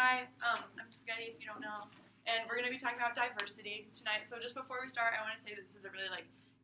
Hi, I'm Spaghetti if you don't know, and we're going to be talking about diversity tonight. So just before we start, I want to say that this is a really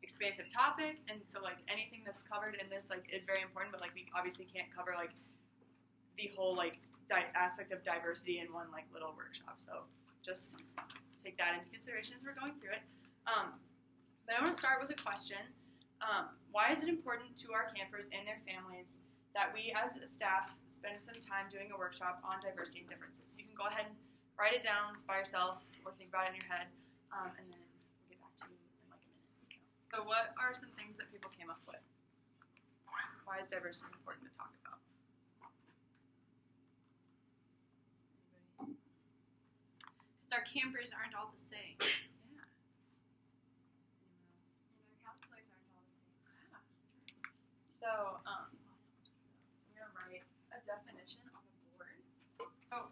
expansive topic, and so anything that's covered in this is very important, but we obviously can't cover the whole aspect of diversity in one little workshop. So just take that into consideration as we're going through it. But I want to start with a question. Why is it important to our campers and their families that we as a staff spend some time doing a workshop on diversity and differences? You can go ahead and write it down by yourself or think about it in your head, and then we'll get back to you in a minute. So what are some things that people came up with? Why is diversity important to talk about? Because our campers aren't all the same. Yeah. And our counselors aren't all the same. Yeah. So I'm going to write a definition on the board. Oh,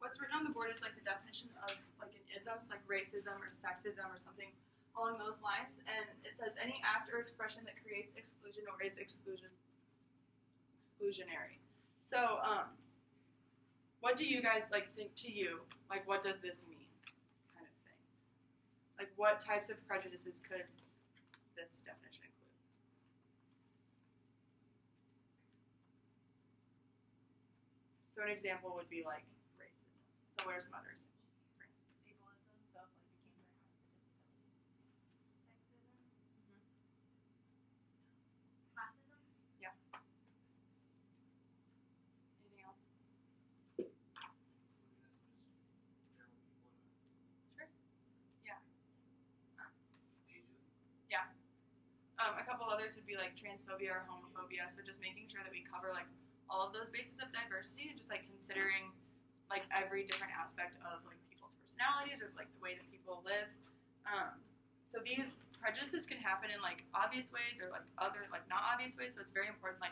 what's written on the board is the definition of an ism, so racism or sexism or something along those lines. And it says any act or expression that creates exclusion or is exclusionary. So what do you guys think to you? What does this mean, kind of thing? What types of prejudices could this definition include? So an example would be racism. So what are some other examples? Ableism, so if the camper has a disability. Sexism. Classism. Yeah. Anything else? Sure. Yeah. Yeah. A couple others would be transphobia or homophobia. So just making sure that we cover all of those bases of diversity and just considering every different aspect of people's personalities or the way that people live. So these prejudices can happen in obvious ways or other not obvious ways. So it's very important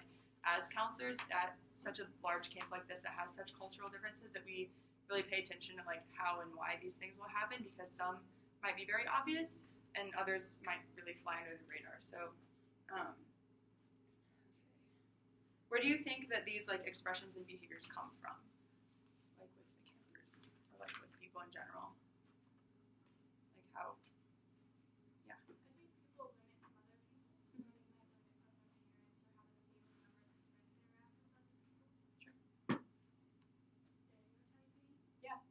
as counselors at such a large camp like this that has such cultural differences that we really pay attention to how and why these things will happen, because some might be very obvious and others might really fly under the radar. So where do you think that these expressions and behaviors come from? With the campers or with people in general? How? Yeah. I think people learn it from other people, so they might learn it from their parents or how their family members and friends interact with other people. Sure. Stereotyping. Yeah.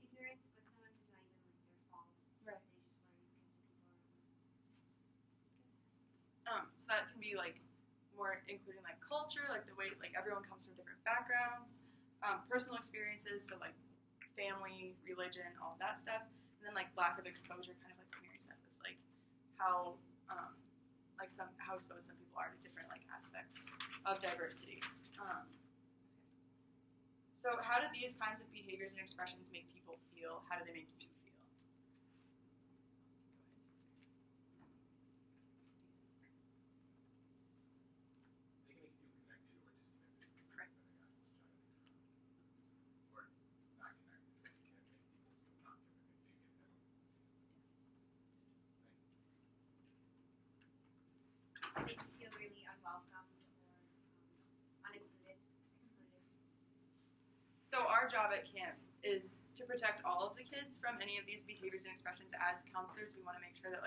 Ignorance, but sometimes it's not even their fault. So Right. they just learn because the people around them. So that can be more including culture, the way everyone comes from different backgrounds, personal experiences, so family, religion, all of that stuff, and then lack of exposure, kind of like Mary said, with how how exposed some people are to different aspects of diversity. So how do these kinds of behaviors and expressions make people feel? How do they make you feel? Make you feel really unwelcome or unincluded, excluded. So our job at camp is to protect all of the kids from any of these behaviors and expressions. As counselors, we want to make sure that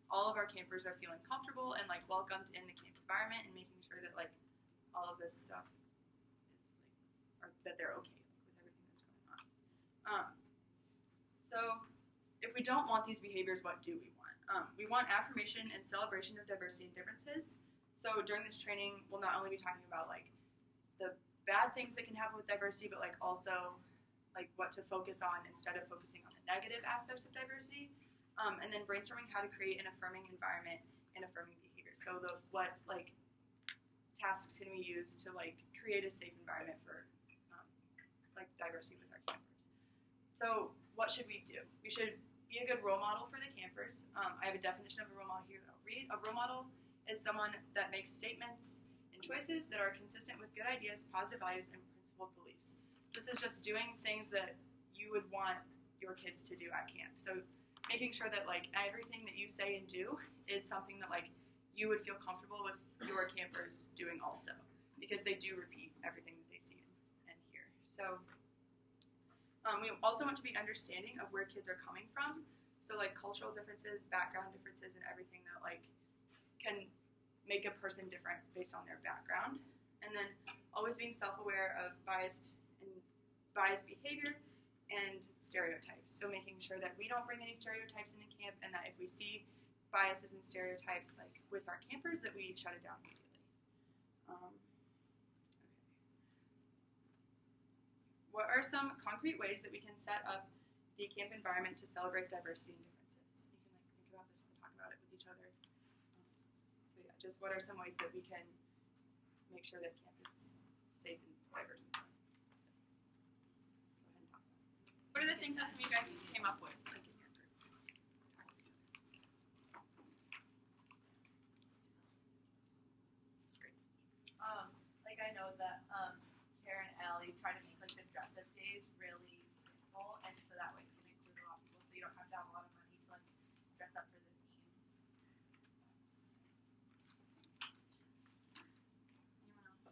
all of our campers are feeling comfortable and welcomed in the camp environment, and making sure that all of this stuff is or that they're okay with everything that's going on. So if we don't want these behaviors, what do we want? We want affirmation and celebration of diversity and differences. So during this training, we'll not only be talking about the bad things that can happen with diversity, but also what to focus on instead of focusing on the negative aspects of diversity, and then brainstorming how to create an affirming environment and affirming behavior. So what tasks can we use to create a safe environment for diversity with our campers. So what should we do? We should be a good role model for the campers. I have a definition of a role model here that I'll read. A role model is someone that makes statements and choices that are consistent with good ideas, positive values, and principled beliefs. So this is just doing things that you would want your kids to do at camp. So making sure that everything that you say and do is something that you would feel comfortable with your campers doing also, because they do repeat everything that they see and So we also want to be understanding of where kids are coming from. So like cultural differences, background differences, and everything that like can make a person different based on their background. And then always being self-aware of biased behavior and stereotypes. So making sure that we don't bring any stereotypes into camp, and that if we see biases and stereotypes like with our campers, that we shut it down immediately. Okay. What are some concrete ways that we can set up the camp environment to celebrate diversity and differences? You can like think about this one, talk about it with each other. So yeah, just what are some ways that we can make sure that camp is safe and diverse and stuff? What are the things that some of you guys came up with, like in your groups? Great. Like I know that Karen and Allie try to make like the dress-up days really simple, and so that way you can include a lot of people, so you don't have to have a lot of money to like dress up for the themes. Anyone else?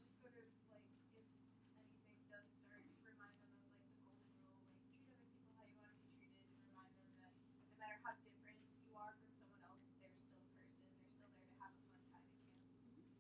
Just sort of like if anything does start, remind them of like the golden rule, like treat other people how you want to be treated, and remind them that no matter how different you are from someone else, they're still a person. They're still there to have a fun time at camp. Anything else?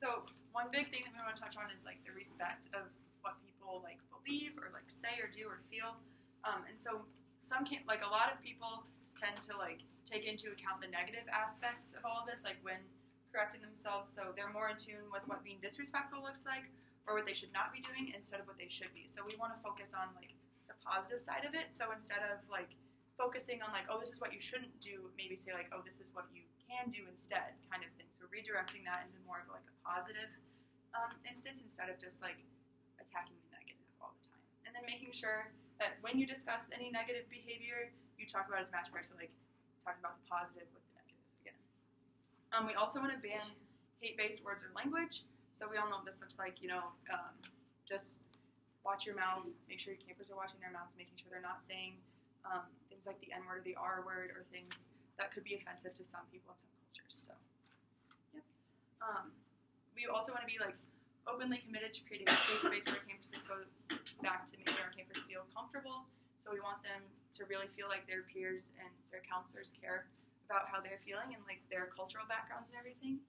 So one big thing that we want to touch on is like the respect of what people like believe or like say or do or feel. And so some can't, like a lot of people tend to like take into account the negative aspects of all of this, like when correcting themselves. So they're more in tune with what being disrespectful looks like or what they should not be doing instead of what they should be. So we want to focus on like the positive side of it. So instead of like focusing on like, oh, this is what you shouldn't do, maybe say like, oh, this is what you can do instead, kind of thing. So redirecting that into more of like a positive instance instead of just like attacking the negative all the time. And then making sure that when you discuss any negative behavior, you talk about its match pair. So like talking about the positive with the negative again. We also want to ban hate-based words or language. So we all know what this looks like, you know, just watch your mouth, make sure your campers are watching their mouths, making sure they're not saying things like the N word or the R word or things that could be offensive to some people in some cultures. So, yep. We also want to be like openly committed to creating a safe space where campuses goes back to making our campers feel comfortable. So we want them to really feel like their peers and their counselors care about how they're feeling and like their cultural backgrounds and everything.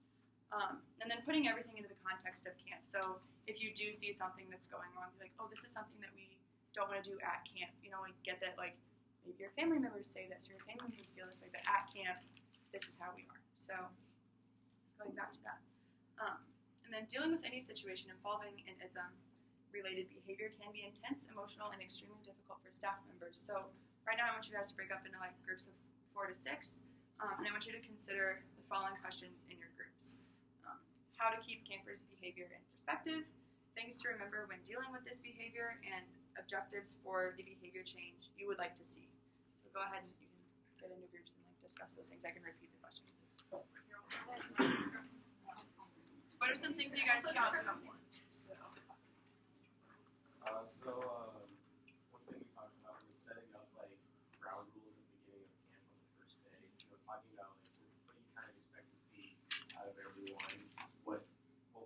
And then putting everything into the context of camp. So if you do see something that's going wrong, be like, oh, this is something that we don't want to do at camp. You know, like get that like maybe your family members say this or your family members feel this way, but at camp, this is how we are. So going back to that. And then dealing with any situation involving an ism-related behavior can be intense, emotional, and extremely difficult for staff members. So right now I want you guys to break up into like groups of 4 to 6, and I want you to consider the following questions in your groups. How to keep campers' behavior in perspective, things to remember when dealing with this behavior, and objectives for the behavior change you would like to see. So go ahead and you can get into groups and like discuss those things. I can repeat the questions. What are some things that you guys came up with? One thing we talked about was setting up like ground rules at the beginning of camp on the first day. You know, talking about like what you kind of expect to see out of everyone, what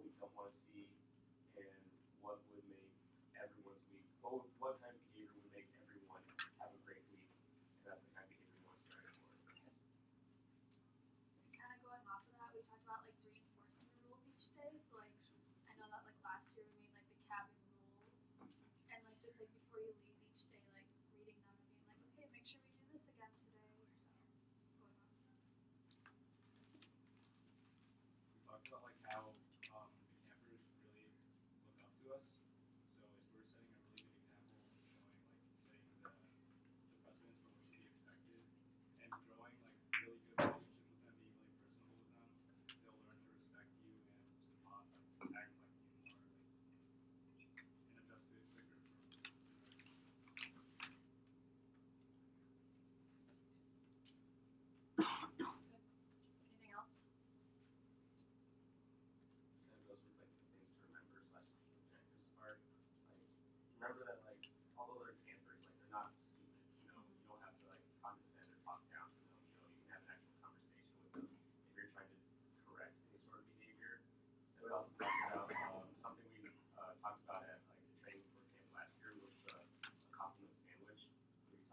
we don't want to see, and what would make everyone's week. What kind of behavior would make everyone have a great week, and that's the kind of behavior we want to strive for. Kind of going off of that, we talked about like reinforcing the rules each day. So like, I know that like last year we made like the cabin rules, and like just like before you leave each day, like reading them and being like, okay, make sure we do this again today. So going off of that. We talked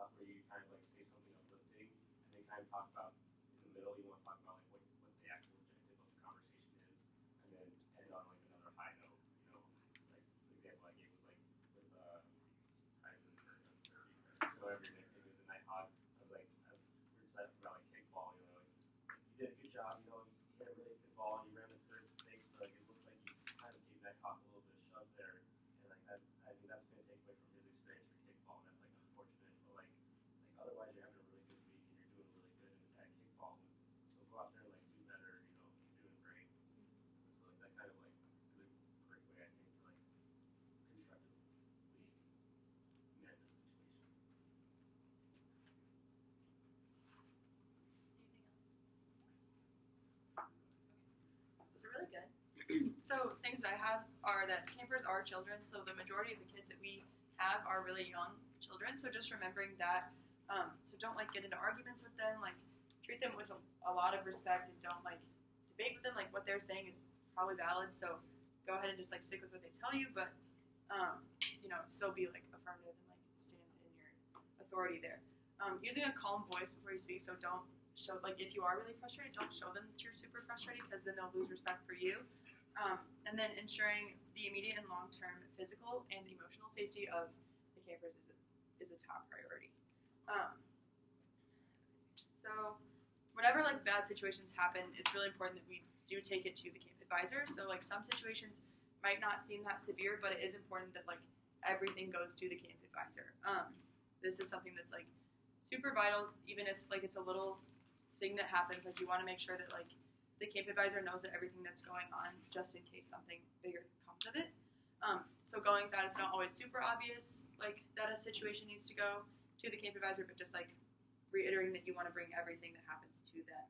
talk where you kind of like say something uplifting, and then kind of talk about in the middle. You want to talk about like what the actual objective of the conversation is, and then end on like another high note. You know, like the example I gave was like with Tyson or Uncertainty. Whatever your nickname is in Nighthawk. I was like, as we were talking about like kickball, you know, like you did a good job. You know, you hit a really good ball, and you ran the curve things, but like it looked like you kind of gave Nighthawk a little bit of shove there. And like that, I think that's going to take away from his experience for kickball, and that's like unfortunate. But like otherwise, you're having a really good week and you're doing really good at kickball. So go out there and like do better. You know, you're doing great. And so like that kind of like is a great way I think to like constructively mend the situation. Those are really good. So things that I have are that campers are children, so the majority of the kids that we have are really young children. So just remembering that. So don't like get into arguments with them. Like treat them with a lot of respect, and don't like debate with them. Like what they're saying is probably valid. So go ahead and just like stick with what they tell you, but you know, still be like affirmative and like stand in your authority there. Using a calm voice before you speak. So don't show like if you are really frustrated, don't show them that you're super frustrated, because then they'll lose respect for you. And then ensuring the immediate and long-term physical and emotional safety of the campers is a top priority. So whenever like bad situations happen, it's really important that we do take it to the camp advisor. So like some situations might not seem that severe, but it is important that like everything goes to the camp advisor. This is something that's like super vital, even if like it's a little thing that happens. Like you want to make sure that like the camp advisor knows that everything that's going on, just in case something bigger comes of it. So going that it's not always super obvious, like that a situation needs to go to the camp advisor, but just like reiterating that you want to bring everything that happens to them.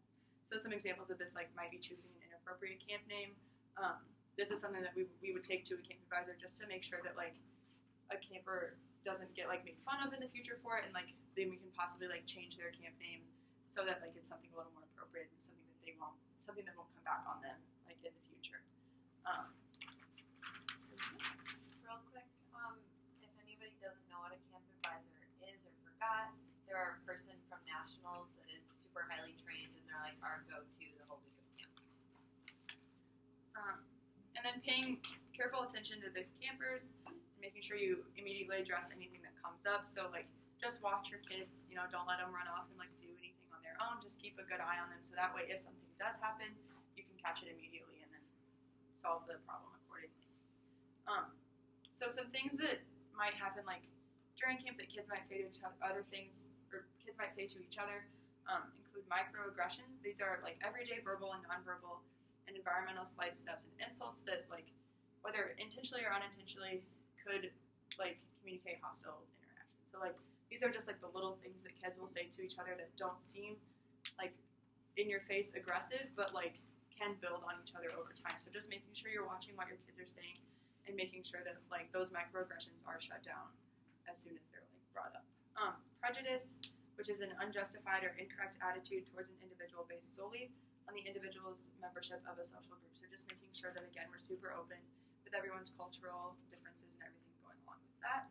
So some examples of this like might be choosing an inappropriate camp name. This is something that we would take to a camp advisor just to make sure that like a camper doesn't get like made fun of in the future for it, and like then we can possibly like change their camp name so that like it's something a little more appropriate and something that won't come back on them like in the future. Real quick, if anybody doesn't know what a camp advisor is or forgot, they're a person from nationals that is super highly trained, and they're like our go-to the whole week of camp. And then paying careful attention to the campers, and making sure you immediately address anything that comes up. So like just watch your kids, you know, don't let them run off and like do anything on their own. Just keep a good eye on them, so that way if something does happen, you can catch it immediately and then solve the problem accordingly. So some things that might happen like during camp that kids might say to each other, kids might say to each other, include microaggressions. These are like everyday verbal and nonverbal and environmental slight steps and insults that like whether intentionally or unintentionally could like communicate hostile interaction. So like these are just like the little things that kids will say to each other that don't seem like in your face aggressive, but like can build on each other over time. So just making sure you're watching what your kids are saying and making sure that like those microaggressions are shut down as soon as they're like brought up. Prejudice, which is an unjustified or incorrect attitude towards an individual based solely on the individual's membership of a social group. So just making sure that again we're super open with everyone's cultural differences and everything going along with that.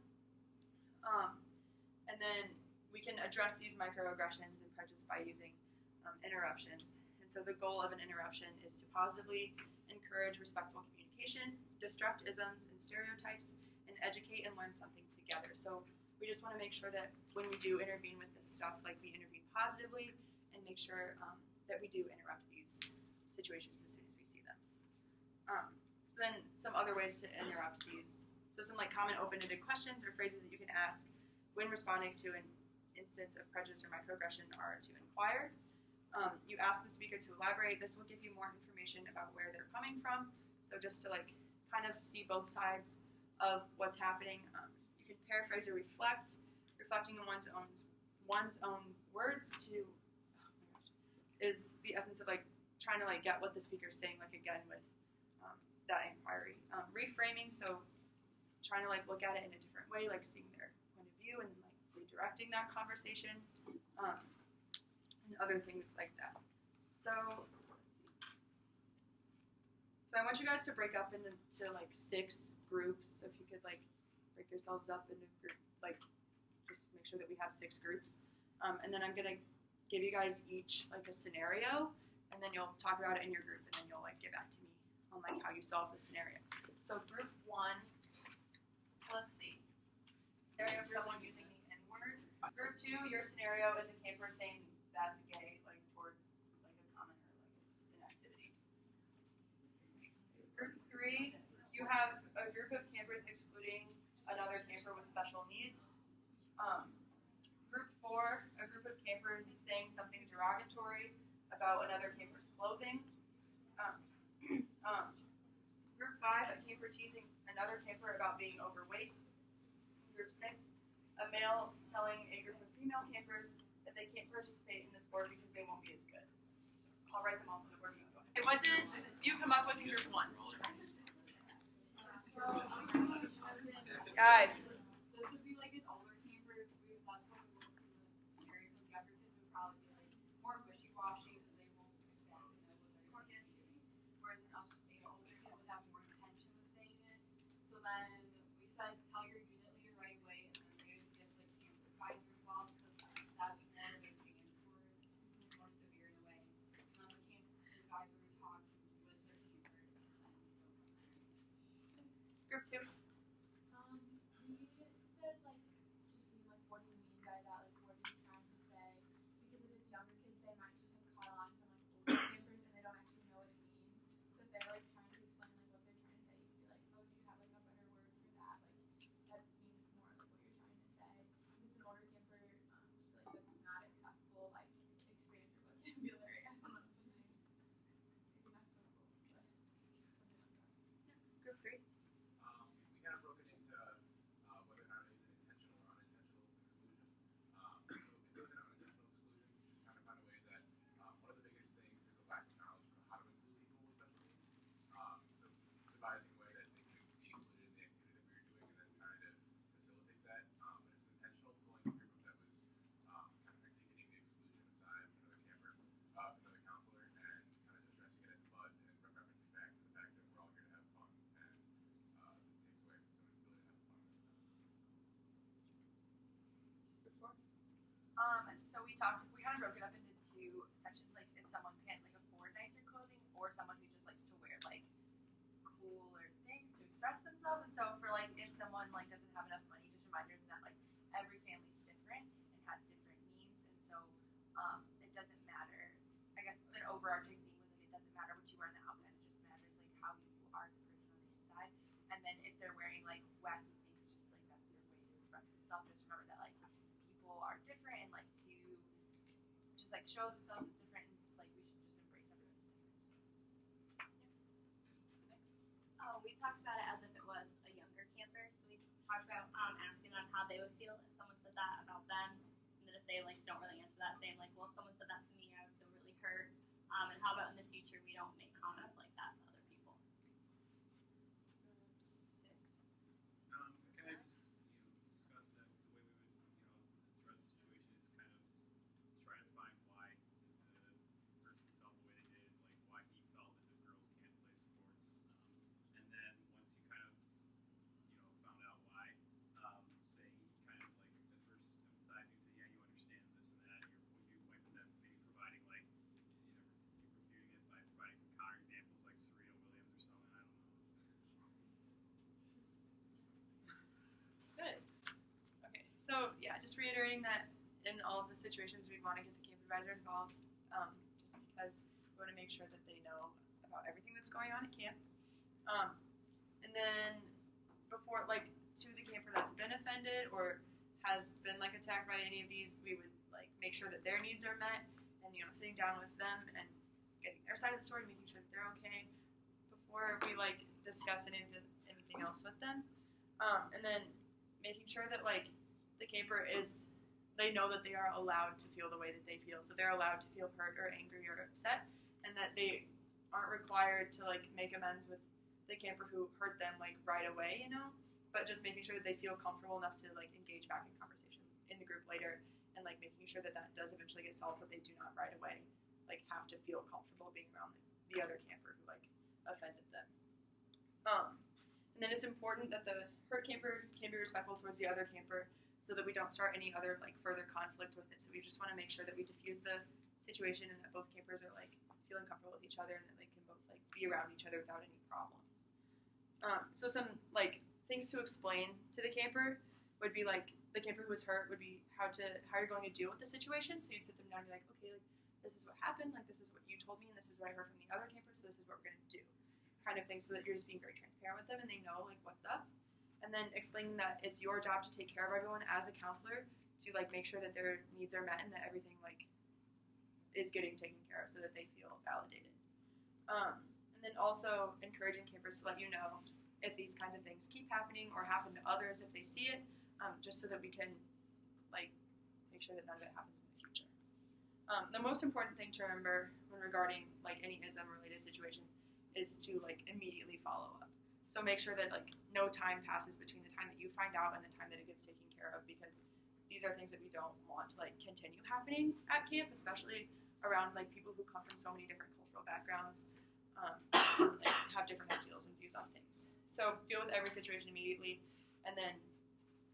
And then we can address these microaggressions and prejudice by using interruptions. And so the goal of an interruption is to positively encourage respectful communication, destruct isms and stereotypes, and educate and learn something together. So we just want to make sure that when we do intervene with this stuff, like we intervene positively and make sure that we do interrupt these situations as soon as we see them. So then some other ways to interrupt these. So some like common open-ended questions or phrases that you can ask when responding to an instance of prejudice or microaggression are to inquire. You ask the speaker to elaborate. This will give you more information about where they're coming from. So just to like kind of see both sides of what's happening. You can paraphrase or reflect. Reflecting on one's own words to is the essence of like trying to like get what the speaker's saying, like again with that inquiry. Reframing, so trying to like look at it in a different way, like seeing their point of view and then like redirecting that conversation, and other things like that. So let's see. So I want you guys to break up into like 6 groups. So if you could like break yourselves up into group, like just make sure sure that we have 6 groups. And then I'm gonna give you guys each like a scenario, and then you'll talk about it in your group, and then you'll like get back to me on like how you solve the scenario. So group 1, let's see. Scenario of someone using the N-word. Group 2, your scenario is a camper saying that's gay, like towards like a comment or like an activity. Group 3, you have a group of campers excluding another camper with special needs. Group 4, a group of campers saying something derogatory about another camper's clothing. Group 5, a camper teasing another camper about being overweight. Group 6, a male telling a group of female campers that they can't participate in the sport because they won't be as good. I'll write them all in the word. Okay, what did you come up with in group 1? Guys. This would be like an older camper. That's what we look for the stereotypes. Younger kids would probably be like more wishy-washy because they won't exactly know what they're doing. Whereas an older kid would have more intention with saying it. So then we said, tell your unit leader right away, and then they would get the camper advisor involved because that's more of a band for more severe in a way. And then the camper advisor would talk with their camper and then go from there. Group 2. We said like just mean like what do you mean by that? Like what are you trying to say? Because if it's younger kids, they might just have caught on from like older campers and they don't actually know what it means. So if they're like trying to explain like what they're trying to say, you could be like, oh, do you have like a better word for that? Like that means more like what you're trying to say. If it's an older camper, just be like that's not acceptable. Like expand your vocabulary. I don't know something. Maybe not so cool, but something like that. Group 3. We kind of broke it into whether or not it was an intentional or unintentional exclusion. So if it was an unintentional exclusion, just trying to find a way that one of the biggest things is a lack of knowledge of how to include people with special needs. So devising a way that they could be included in the activity that we were doing and then trying to facilitate that. But it was intentional pulling a group that was kind of executing the exclusion aside, another camper, another counselor, and kind of addressing it at the bud and referencing back to the fact that we're all here to have fun and this takes away from someone's ability to have fun. Group 4. So we kind of broke it up into 2 sections, like if someone can't like afford nicer clothing or someone who just likes to wear like cooler things to express themselves. And so for like if someone like doesn't have enough money, just remind them that like every family's different and has different needs, and so it doesn't matter. I guess an overarching theme was like it doesn't matter what you wear on the outside, it just matters like how you are as a person on the inside. And then if they're wearing like wacky things, just like that's their way to express themselves. Just remember that like people are different and like to just like show themselves as different, and just like we should just embrace everyone's differences. Oh, we talked about it as if it was a younger camper. So we talked about asking them how they would feel if someone said that about them, and then if they like don't really answer that, saying like, well, if someone said that to me, I would feel really hurt. And how about in the future we don't make comments like that to other people? Group 6. Can I just discuss that the way we would address the situation is kind of try to find why the person felt the way they did, like why he felt as if girls can't play sports, and then once you kind of found out why, say kind of like at first empathizing, say yeah you understand this and that, you're then maybe providing like refuting it by providing some counter examples like Serena Williams or something, I don't know. Good. Okay, so yeah, just reiterating that in all of the situations we want to get the camp advisor involved, just because we want to make sure that they know about everything that's going on at camp. And then before, like, to the camper that's been offended or has been like attacked by any of these, we would like make sure that their needs are met, and sitting down with them and getting their side of the story, making sure that they're okay before we like discuss anything else with them. And then making sure that like the camper they know that they are allowed to feel the way that they feel. So they're allowed to feel hurt or angry or upset, and that they aren't required to like make amends with the camper who hurt them like right away, but just making sure that they feel comfortable enough to like engage back in conversation in the group later, and like making sure that does eventually get solved, but they do not right away like have to feel comfortable being around the other camper who like offended them. And then it's important that the hurt camper can be respectful towards the other camper. so that we don't start any other like further conflict with it. So we just want to make sure that we diffuse the situation and that both campers are like feeling comfortable with each other and that they can both like be around each other without any problems. So some like things to explain to the camper would be like the camper who was hurt would be how you're going to deal with the situation. So you'd sit them down and be like, okay, like this is what happened, like this is what you told me, and this is what I heard from the other camper, so this is what we're gonna do, kind of thing, so that you're just being very transparent with them and they know like what's up. And then explaining that it's your job to take care of everyone as a counselor to like make sure that their needs are met and that everything like is getting taken care of so that they feel validated. And then also encouraging campers to let you know if these kinds of things keep happening or happen to others if they see it, just so that we can like make sure that none of it happens in the future. The most important thing to remember when regarding like any ISM related situation is to like immediately follow up. So make sure that like no time passes between the time that you find out and the time that it gets taken care of, because these are things that we don't want to like continue happening at camp, especially around like people who come from so many different cultural backgrounds, like have different ideals and views on things. So deal with every situation immediately, and then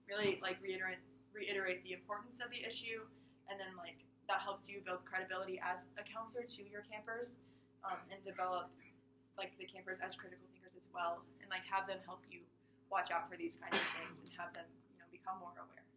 really like reiterate the importance of the issue, and then like that helps you build credibility as a counselor to your campers, and develop like the campers as critical thinkers as well, and like have them help you watch out for these kinds of things and have them become more aware.